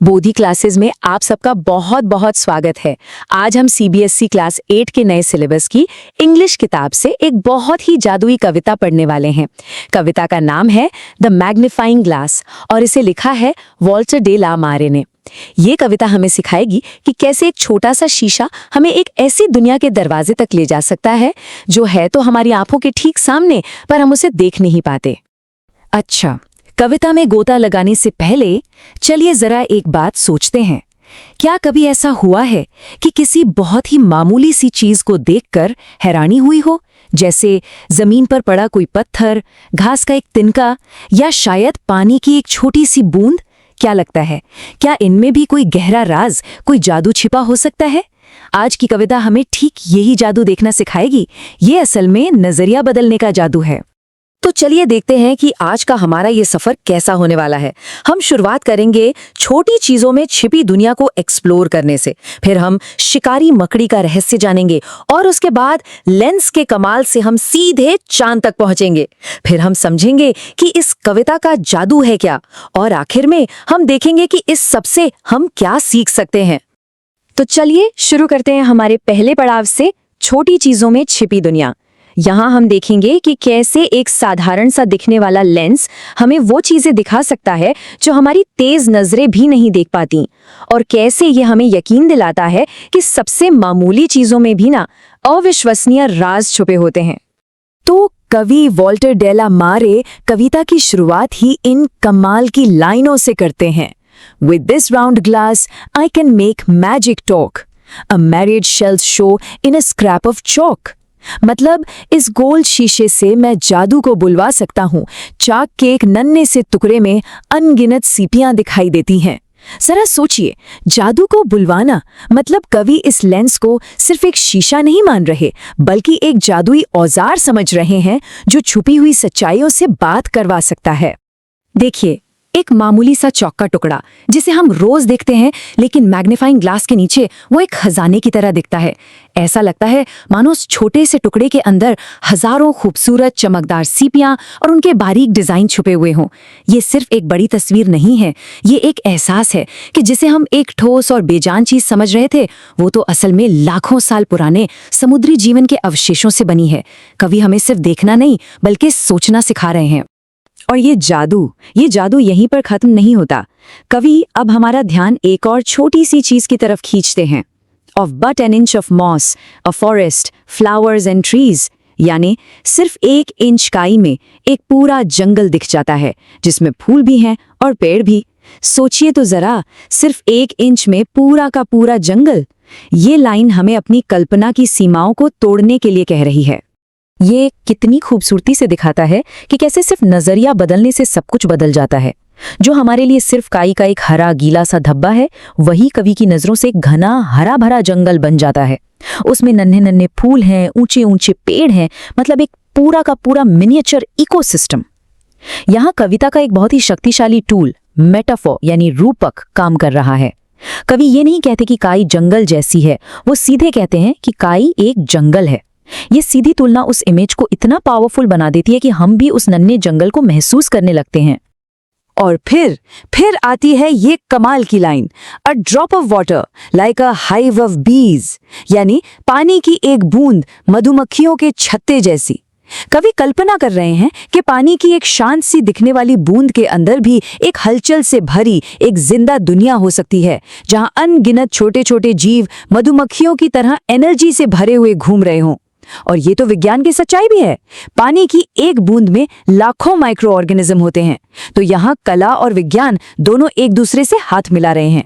Bodhi classes में आप सबका बहुत बहुत स्वागत है। आज हम सीबीएसई क्लास 8 के नए सिलेबस की इंग्लिश किताब से एक बहुत ही जादुई कविता पढ़ने वाले हैं। कविता का नाम है द मैग्नीफाइंग ग्लास और इसे लिखा है वॉल्टर डे ला मारे ने। ये कविता हमें सिखाएगी कि कैसे एक छोटा सा शीशा हमें एक ऐसी दुनिया के दरवाजे तक ले जा सकता है जो है तो हमारी आंखों के ठीक सामने, पर हम उसे देख नहीं पाते। अच्छा, कविता में गोता लगाने से पहले चलिए जरा एक बात सोचते हैं। क्या कभी ऐसा हुआ है कि किसी बहुत ही मामूली सी चीज को देखकर हैरानी हुई हो, जैसे जमीन पर पड़ा कोई पत्थर, घास का एक तिनका या शायद पानी की एक छोटी सी बूंद? क्या लगता है, क्या इनमें भी कोई गहरा राज, कोई जादू छिपा हो सकता है? आज की कविता हमें ठीक यही जादू देखना सिखाएगी। ये असल में नजरिया बदलने का जादू है। तो चलिए देखते हैं कि आज का हमारा ये सफर कैसा होने वाला है। हम शुरुआत करेंगे छोटी चीजों में छिपी दुनिया को एक्सप्लोर करने से, फिर हम शिकारी मकड़ी का रहस्य जानेंगे और उसके बाद लेंस के कमाल से हम सीधे चांद तक पहुंचेंगे। फिर हम समझेंगे कि इस कविता का जादू है क्या, और आखिर में हम देखेंगे कि इस सब से हम क्या सीख सकते हैं। तो चलिए शुरू करते हैं हमारे पहले पड़ाव से, छोटी चीजों में छिपी दुनिया। यहाँ हम देखेंगे कि कैसे एक साधारण सा दिखने वाला लेंस हमें वो चीजें दिखा सकता है जो हमारी तेज नजरें भी नहीं देख पाती, और कैसे ये हमें यकीन दिलाता है कि सबसे मामूली चीजों में भी ना अविश्वसनीय राज छुपे होते हैं। तो कवि वॉल्टर डे ला मारे कविता की शुरुआत ही इन कमाल की लाइनों से करते हैं। With this round glass, I can make magic talk. A married shell show in a scrap of chalk. मतलब इस गोल शीशे से मैं जादू को बुलवा सकता हूँ। चाक के एक नन्हे से टुकड़े में अनगिनत सीपियां दिखाई देती हैं। जरा सोचिए, जादू को बुलवाना मतलब कवि इस लेंस को सिर्फ एक शीशा नहीं मान रहे, बल्कि एक जादुई औजार समझ रहे हैं जो छुपी हुई सच्चाइयों से बात करवा सकता है। देखिए, एक मामूली सा चौक का टुकड़ा जिसे हम रोज देखते हैं, लेकिन मैग्नीफाइंग ग्लास के नीचे वो एक खजाने की तरह दिखता है। ऐसा लगता है मानो उस छोटे से टुकड़े के अंदर हजारों खूबसूरत चमकदार सीपियां और उनके बारीक डिजाइन छुपे हुए हों। ये सिर्फ एक बड़ी तस्वीर नहीं है, ये एक एहसास है कि जिसे हम एक ठोस और बेजान चीज समझ रहे थे, वो तो असल में लाखों साल पुराने समुद्री जीवन के अवशेषों से बनी है। कवि हमें सिर्फ देखना नहीं बल्कि सोचना सिखा रहे हैं। और ये जादू यहीं पर खत्म नहीं होता। कवि अब हमारा ध्यान एक और छोटी सी चीज की तरफ खींचते हैं। Of but an inch of moss, a forest, flowers and trees, यानी सिर्फ 1 इंच काई में एक पूरा जंगल दिख जाता है, जिसमें फूल भी हैं और पेड़ भी। सोचिए तो जरा, सिर्फ 1 इंच में पूरा का पूरा जंगल। ये लाइन हमें अपनी कल्पना की सीमाओं को तोड़ने के लिए कह रही है। ये कितनी खूबसूरती से दिखाता है कि कैसे सिर्फ नजरिया बदलने से सब कुछ बदल जाता है। जो हमारे लिए सिर्फ काई का एक हरा गीला सा धब्बा है, वही कवि की नजरों से एक घना हरा भरा जंगल बन जाता है। उसमें नन्हे नन्हे फूल हैं, ऊंचे ऊंचे पेड़ हैं, मतलब एक पूरा का पूरा मिनिएचर इकोसिस्टम। यहाँ कविता का एक बहुत ही शक्तिशाली टूल, मेटाफोर यानी रूपक, काम कर रहा है। कवि ये नहीं कहते कि काई जंगल जैसी है, वो सीधे कहते हैं कि काई एक जंगल है। ये सीधी तुलना उस इमेज को इतना पावरफुल बना देती है कि हम भी उस नन्हे जंगल को महसूस करने लगते हैं। और फिर आती है ये कमाल की line, a drop of water like a hive of बीज, यानी पानी की एक बूंद मधुमक्खियों के छत्ते जैसी। कवि कल्पना कर रहे हैं कि पानी की एक शांत सी दिखने वाली बूंद के अंदर भी एक हलचल से भरी एक जिंदा दुनिया हो सकती है, जहां अनगिनत छोटे छोटे जीव मधुमक्खियों की तरह एनर्जी से भरे हुए घूम रहे हों। और ये तो विज्ञान की सच्चाई भी है। पानी की एक बूंद में लाखों माइक्रो ऑर्गेनिज्म होते हैं। तो यहाँ कला और विज्ञान दोनों एक दूसरे से हाथ मिला रहे हैं।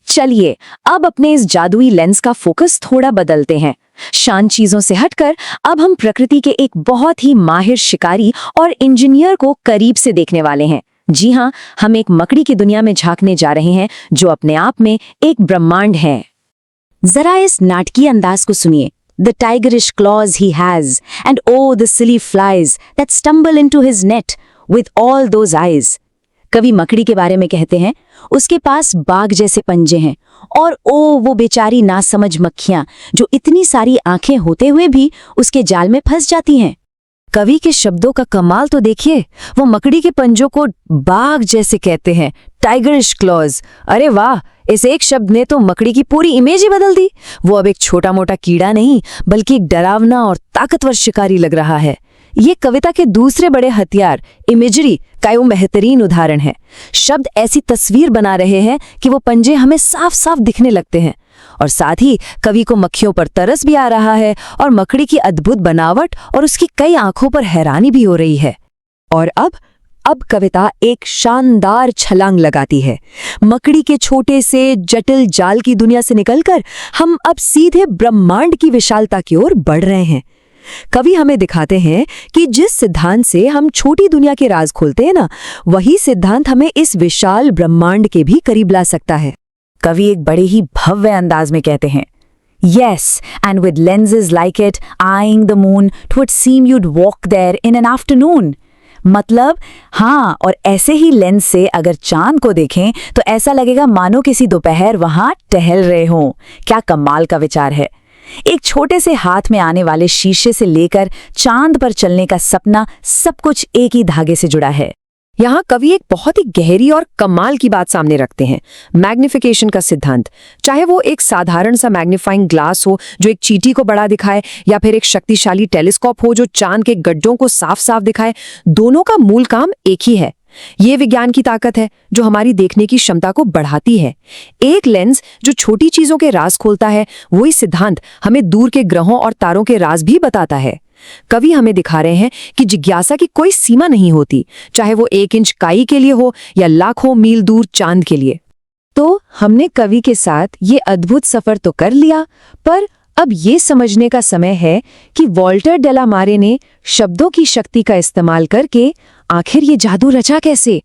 चलिए अब अपने इस जादुई लेंस का फोकस थोड़ा बदलते हैं। शांत चीजों से हटकर अब हम प्रकृति के एक बहुत ही माहिर शिकारी और इंजीनियर को करीब से देखने वाले हैं। जी हाँ, हम एक मकड़ी की दुनिया में झांकने जा रहे हैं जो अपने आप में एक ब्रह्मांड है। जरा इस नाटकीय अंदाज को सुनिए। The tigerish claws he has, and oh, the silly flies that stumble into his net with all those eyes. कवि मकड़ी के बारे में कहते हैं, उसके पास बाघ जैसे पंजे हैं, और ओ वो बेचारी नासमझ मक्खियां जो इतनी सारी आंखें होते हुए भी उसके जाल में फंस जाती हैं। कवि के शब्दों का कमाल तो देखिए, वो मकड़ी के पंजों को बाघ जैसे कहते हैं, टाइगरिश क्लॉज। अरे वाह, इस एक शब्द ने तो मकड़ी की पूरी इमेज ही बदल दी। वो अब एक छोटा मोटा कीड़ा नहीं बल्कि एक डरावना और ताकतवर शिकारी लग रहा है। ये कविता के दूसरे बड़े हथियार इमेजरी का एक बेहतरीन उदाहरण है। शब्द ऐसी तस्वीर बना रहे हैं कि वो पंजे हमें साफ साफ दिखने लगते हैं, और साथ ही कवि को मक्खियों पर तरस भी आ रहा है और मकड़ी की अद्भुत बनावट और उसकी कई आंखों पर हैरानी भी हो रही है। और अब कविता एक शानदार छलांग लगाती है। मकड़ी के छोटे से जटिल जाल की दुनिया से निकलकर हम अब सीधे ब्रह्मांड की विशालता की ओर बढ़ रहे हैं। कवि हमें दिखाते हैं कि जिस सिद्धांत से हम छोटी दुनिया के राज खोलते हैं ना, वही सिद्धांत हमें इस विशाल ब्रह्मांड के भी करीब ला सकता है। कवि एक बड़े ही भव्य अंदाज में कहते हैं, Yes, and with lenses like it, eyeing the moon, 'twould seem you'd walk there in an afternoon. मतलब हाँ, और ऐसे ही लेंस से अगर चांद को देखें तो ऐसा लगेगा मानो किसी दोपहर वहां टहल रहे हों। क्या कमाल का विचार है। एक छोटे से हाथ में आने वाले शीशे से लेकर चांद पर चलने का सपना, सब कुछ एक ही धागे से जुड़ा है। यहाँ कवि एक बहुत ही गहरी और कमाल की बात सामने रखते हैं, मैग्निफिकेशन का सिद्धांत। चाहे वो एक साधारण सा मैग्नीफाइंग ग्लास हो जो एक चींटी को बड़ा दिखाए, या फिर एक शक्तिशाली टेलीस्कोप हो जो चांद के गड्ढों को साफ साफ दिखाए, दोनों का मूल काम एक ही है। ये विज्ञान की ताकत है जो हमारी देखने की क्षमता को बढ़ाती है। एक लेंस जो छोटी चीजों के राज खोलता है, वही सिद्धांत हमें दूर के ग्रहों और तारों के राज भी बताता है। कवि हमें दिखा रहे हैं कि जिज्ञासा की कोई सीमा नहीं होती, चाहे वो 1 इंच काई के लिए हो या लाखों मील दूर चांद के लिए। तो हमने कवि के साथ ये अद्भुत सफर तो कर लिया, पर अब ये समझने का समय है कि वॉल्टर डेलामारे ने शब्दों की शक्ति का इस्तेमाल करके आखिर ये जादू रचा कैसे।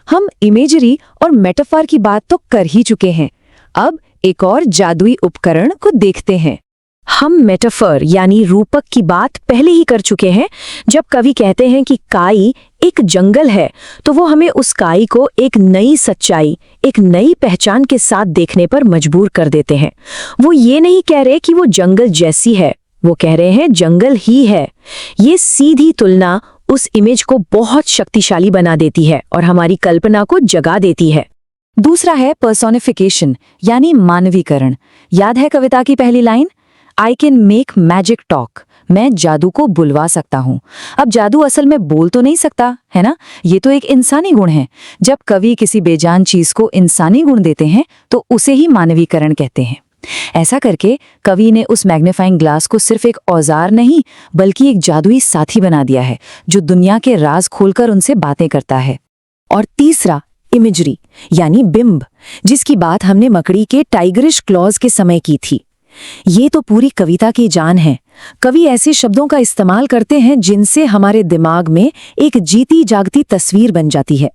हम इमेजरी और मेटाफर की बात तो कर ही चुके हैं, अब एक और जादुई उपकरण को देखते हैं। हम मेटाफर यानी रूपक की बात पहले ही कर चुके हैं। जब कवि कहते हैं कि काई एक जंगल है, तो वो हमें उस काई को एक नई सच्चाई, एक नई पहचान के साथ देखने पर मजबूर कर देते हैं। वो ये नहीं कह रहे कि वो जंगल जैसी है, वो कह रहे हैं जंगल ही है। ये सीधी तुलना उस इमेज को बहुत शक्तिशाली बना देती है और हमारी कल्पना को जगा देती है। दूसरा है पर्सोनिफिकेशन यानी मानवीकरण। याद है कविता की पहली line, I can make magic talk, मैं जादू को बुलवा सकता हूँ। अब जादू असल में बोल तो नहीं सकता है ना, ये तो एक इंसानी गुण है। जब कवि किसी बेजान चीज को इंसानी गुण देते हैं तो उसे ही मानवीकरण कहते हैं। ऐसा करके कवि ने उस मैग्नीफाइंग ग्लास को सिर्फ एक औजार नहीं बल्कि एक जादुई साथी बना दिया है जो दुनिया के राज खोलकर उनसे बातें करता है। और तीसरा इमेजरी यानी बिंब, जिसकी बात हमने मकड़ी के टाइगरिश क्लॉज के समय की थी। ये तो पूरी कविता की जान है। कवि ऐसे शब्दों का इस्तेमाल करते हैं जिनसे हमारे दिमाग में एक जीती जागती तस्वीर बन जाती है।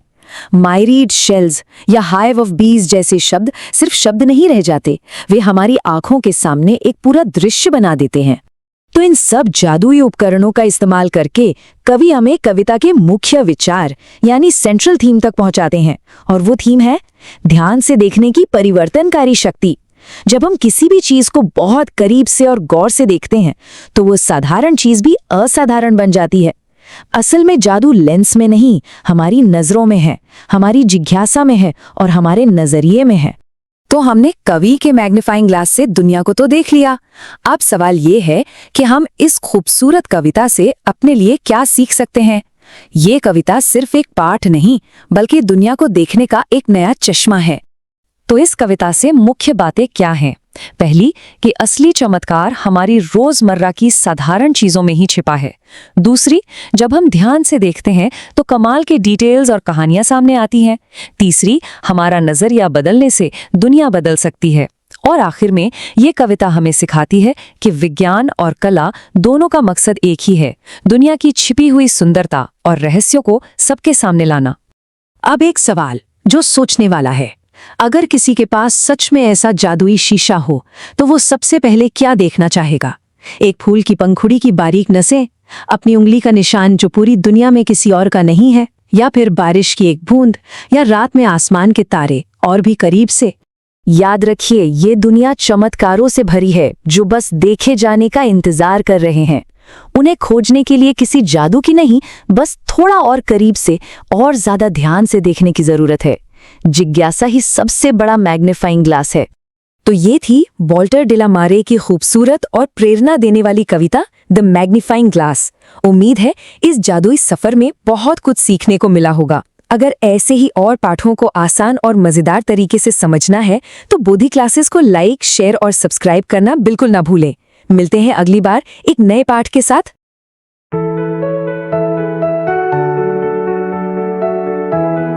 मायरीड शेल्स या हाइव ऑफ बीज जैसे शब्द सिर्फ शब्द नहीं रह जाते, वे हमारी आंखों के सामने एक पूरा दृश्य बना देते हैं। तो इन सब जादुई उपकरणों का इस्तेमाल करके कवि हमें कविता के मुख्य विचार यानी सेंट्रल थीम तक पहुंचाते हैं, और वो थीम है ध्यान से देखने की परिवर्तनकारी शक्ति। जब हम किसी भी चीज को बहुत करीब से और गौर से देखते हैं तो वो साधारण चीज भी असाधारण बन जाती है। असल में जादू लेंस में नहीं, हमारी नजरों में है, हमारी जिज्ञासा में है और हमारे नजरिए में है। तो हमने कवि के मैग्नीफाइंग ग्लास से दुनिया को तो देख लिया। अब सवाल ये है कि हम इस खूबसूरत कविता से अपने लिए क्या सीख सकते हैं। ये कविता सिर्फ एक पाठ नहीं बल्कि दुनिया को देखने का एक नया चश्मा है। तो इस कविता से मुख्य बातें क्या हैं? पहली कि असली चमत्कार हमारी रोजमर्रा की साधारण चीजों में ही छिपा है। दूसरी, जब हम ध्यान से देखते हैं तो कमाल के डिटेल्स और कहानियां सामने आती हैं। तीसरी, हमारा नजरिया बदलने से दुनिया बदल सकती है। और आखिर में ये कविता हमें सिखाती है कि विज्ञान और कला दोनों का मकसद एक ही है, दुनिया की छिपी हुई सुंदरता और रहस्यों को सबके सामने लाना। अब एक सवाल जो सोचने वाला है, अगर किसी के पास सच में ऐसा जादुई शीशा हो तो वो सबसे पहले क्या देखना चाहेगा? एक फूल की पंखुड़ी की बारीक नसें, अपनी उंगली का निशान जो पूरी दुनिया में किसी और का नहीं है, या फिर बारिश की एक बूंद, या रात में आसमान के तारे और भी करीब से? याद रखिए, ये दुनिया चमत्कारों से भरी है जो बस देखे जाने का इंतजार कर रहे हैं। उन्हें खोजने के लिए किसी जादू की नहीं, बस थोड़ा और करीब से और ज्यादा ध्यान से देखने की जरूरत है। जिज्ञासा ही सबसे बड़ा मैग्नीफाइंग ग्लास है। तो ये थी वॉल्टर डिलामारे की खूबसूरत और प्रेरणा देने वाली कविता द मैग्नीफाइंग ग्लास। उम्मीद है इस जादुई सफर में बहुत कुछ सीखने को मिला होगा। अगर ऐसे ही और पाठों को आसान और मजेदार तरीके से समझना है तो बोधी क्लासेस को लाइक, शेयर और सब्सक्राइब करना बिल्कुल ना भूलें। मिलते हैं अगली बार एक नए पाठ के साथ।